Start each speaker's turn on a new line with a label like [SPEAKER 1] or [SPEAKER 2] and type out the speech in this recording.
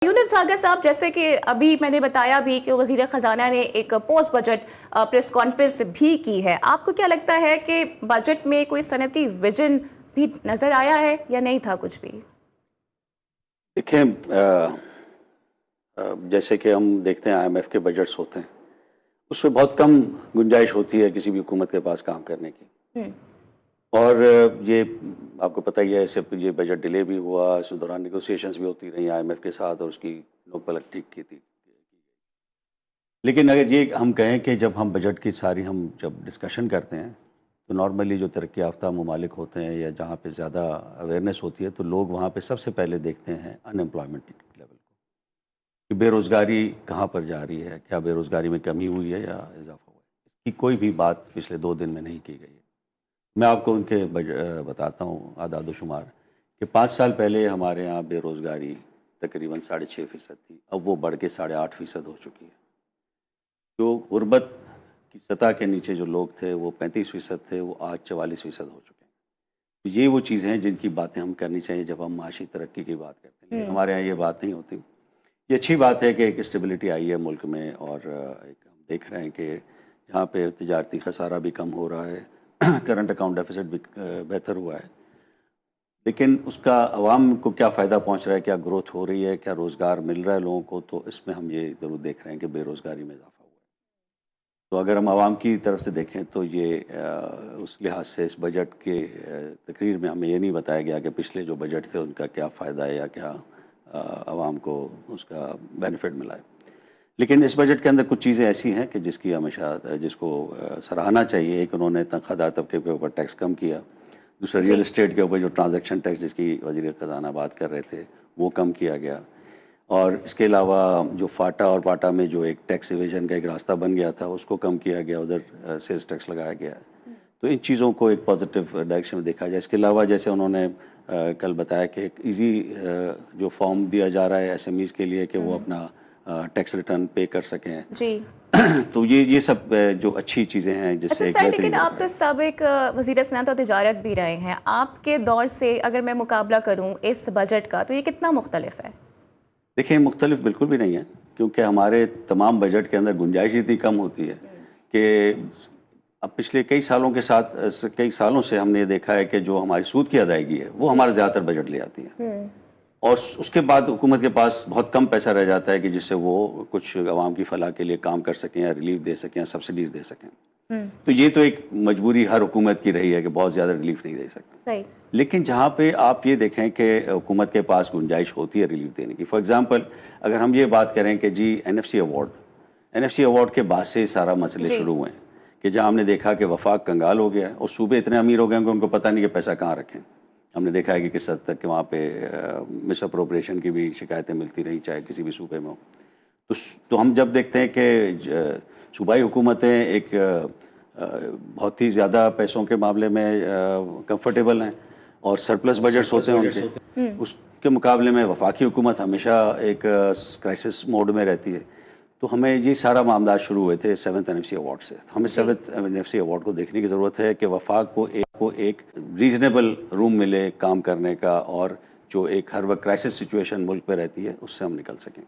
[SPEAKER 1] یونس ساگر صاحب، جیسے کہ ابھی میں نے بتایا بھی کہ وزیر خزانہ نے ایک پوسٹ بجٹ پریس کانفرنس بھی کی ہے، آپ کو کیا لگتا ہے کہ بجٹ میں کوئی صنعتی ویژن بھی نظر آیا ہے یا نہیں تھا کچھ بھی؟
[SPEAKER 2] دیکھیں، جیسے کہ ہم دیکھتے ہیں IMF کے بجٹس ہوتے ہیں، اس میں بہت کم گنجائش ہوتی ہے کسی بھی حکومت کے پاس کام کرنے کی، اور یہ آپ کو پتہ ہی ہے، اسے یہ بجٹ ڈیلے بھی ہوا، اس دوران نیگوسیشنز بھی ہوتی رہی IMF کے ساتھ، اور اس کی نوک پلک ٹھیک کی تھی. لیکن اگر یہ ہم کہیں کہ جب ہم بجٹ کی ساری ہم جب ڈسکشن کرتے ہیں تو نارملی جو ترقی یافتہ ممالک ہوتے ہیں یا جہاں پہ زیادہ اویئرنیس ہوتی ہے تو لوگ وہاں پہ سب سے پہلے دیکھتے ہیں ان امپلائمنٹ لیول کو، کہ بے روزگاری کہاں پر جا رہی ہے، کیا بے روزگاری میں کمی ہوئی ہے یا اضافہ ہوا ہے. اس کی کوئی بھی بات پچھلے 2 دن میں نہیں کی گئی ہے. میں آپ کو ان کے بتاتا ہوں اعداد و شمار، کہ 5 سال پہلے ہمارے ہاں بے روزگاری تقریباً 6.5% تھی، اب وہ بڑھ کے 8.5% ہو چکی ہے. جو غربت کی سطح کے نیچے جو لوگ تھے وہ 35% تھے، وہ آج 44% ہو چکے ہیں. یہ وہ چیزیں ہیں جن کی باتیں ہم کرنی چاہیے جب ہم معاشی ترقی کی بات کرتے ہیں. لیکن ہمارے ہاں یہ بات نہیں ہوتی. یہ اچھی بات ہے کہ ایک اسٹیبلٹی آئی ہے ملک میں، اور ایک ہم دیکھ رہے ہیں کہ جہاں پہ تجارتی خسارہ بھی کم ہو رہا ہے، کرنٹ اکاؤنٹ ڈیفیسٹ بھی بہتر ہوا ہے. لیکن اس کا عوام کو کیا فائدہ پہنچ رہا ہے، کیا گروتھ ہو رہی ہے، کیا روزگار مل رہا ہے لوگوں کو، تو اس میں ہم یہ ضرور دیکھ رہے ہیں کہ بے روزگاری میں اضافہ ہوا ہے. تو اگر ہم عوام کی طرف سے دیکھیں تو یہ اس لحاظ سے اس بجٹ کے تقریر میں ہمیں یہ نہیں بتایا گیا کہ پچھلے جو بجٹ تھے ان کا کیا فائدہ ہے یا کیا عوام کو اس کا بینیفٹ ملا ہے. لیکن اس بجٹ کے اندر کچھ چیزیں ایسی ہیں کہ جس کی ہمیشہ جس کو سراہنا چاہیے. ایک، انہوں نے تنخواہ دار طبقے کے اوپر ٹیکس کم کیا. دوسرا، ریئل اسٹیٹ کے اوپر جو ٹرانزیکشن ٹیکس جس کی وزیر خزانہ بات کر رہے تھے وہ کم کیا گیا. اور اس کے علاوہ جو فاٹا اور پاٹا میں جو ایک ٹیکس ایویژن کا ایک راستہ بن گیا تھا اس کو کم کیا گیا، ادھر سیلز ٹیکس لگایا گیا. تو ان چیزوں کو ایک پازیٹیو ڈائریکشن میں دیکھا جائے. اس کے علاوہ جیسے انہوں نے کل بتایا کہ ایک ایزی جو فارم دیا جا رہا ہے SMEs کے لیے کہ وہ اپنا ٹیکس ریٹرن پے کر سکیں.
[SPEAKER 1] جی
[SPEAKER 2] تو یہ سب جو اچھی چیزیں ہیں جس سے ایک
[SPEAKER 1] سر،
[SPEAKER 2] بہتری
[SPEAKER 1] لیکن آپ تو سابق وزیر صنعت اور تجارت بھی رہے ہیں، آپ کے دور سے اگر میں مقابلہ کروں اس بجٹ کا تو یہ کتنا مختلف ہے؟
[SPEAKER 2] دیکھیں، مختلف بالکل بھی نہیں ہے، کیونکہ ہمارے تمام بجٹ کے اندر گنجائش اتنی کم ہوتی ہے کہ اب پچھلے کئی سالوں سے ہم نے دیکھا ہے کہ جو ہماری سود کی ادائیگی ہے وہ ہمارا زیادہ تر بجٹ لے آتی ہے، اور اس کے بعد حکومت کے پاس بہت کم پیسہ رہ جاتا ہے کہ جس سے وہ کچھ عوام کی فلاح کے لیے کام کر سکیں یا ریلیف دے سکیں یا سبسڈیز دے سکیں. تو یہ تو ایک مجبوری ہر حکومت کی رہی ہے کہ بہت زیادہ ریلیف نہیں دے سکتے. لیکن جہاں پہ آپ یہ دیکھیں کہ حکومت کے پاس گنجائش ہوتی ہے ریلیف دینے کی، فار ایگزامپل اگر ہم یہ بات کریں کہ جی NFC ایوارڈ کے بعد سے سارا مسئلے شروع ہوئے ہیں کہ جہاں ہم نے دیکھا کہ وفاق کنگال ہو گیا ہے اور صوبے اتنے امیر ہو گئے ہیں کہ ان کو پتہ نہیں کہ پیسہ کہاں رکھیں. ہم نے دیکھا ہے کہ کس حد تک کہ وہاں پہ مس اپروپریشن کی بھی شکایتیں ملتی رہی چاہے کسی بھی صوبے میں ہو. تو ہم جب دیکھتے ہیں کہ صوبائی حکومتیں ایک بہت ہی زیادہ پیسوں کے معاملے میں کمفرٹیبل ہیں اور سرپلس بجٹس ہوتے ہیں ان کے، اس کے مقابلے میں وفاقی حکومت ہمیشہ ایک کرائسس موڈ میں رہتی ہے. تو ہمیں یہ سارا معاملات شروع ہوئے تھے 7th NFC ایوارڈ سے. ہمیں 7th NFC ایوارڈ کو دیکھنے کی ضرورت ہے کہ وفاق کو ایک ریزنیبل روم ملے کام کرنے کا، اور جو ایک ہر وقت کرائسس سچویشن ملک پہ رہتی ہے اس سے ہم نکل سکیں.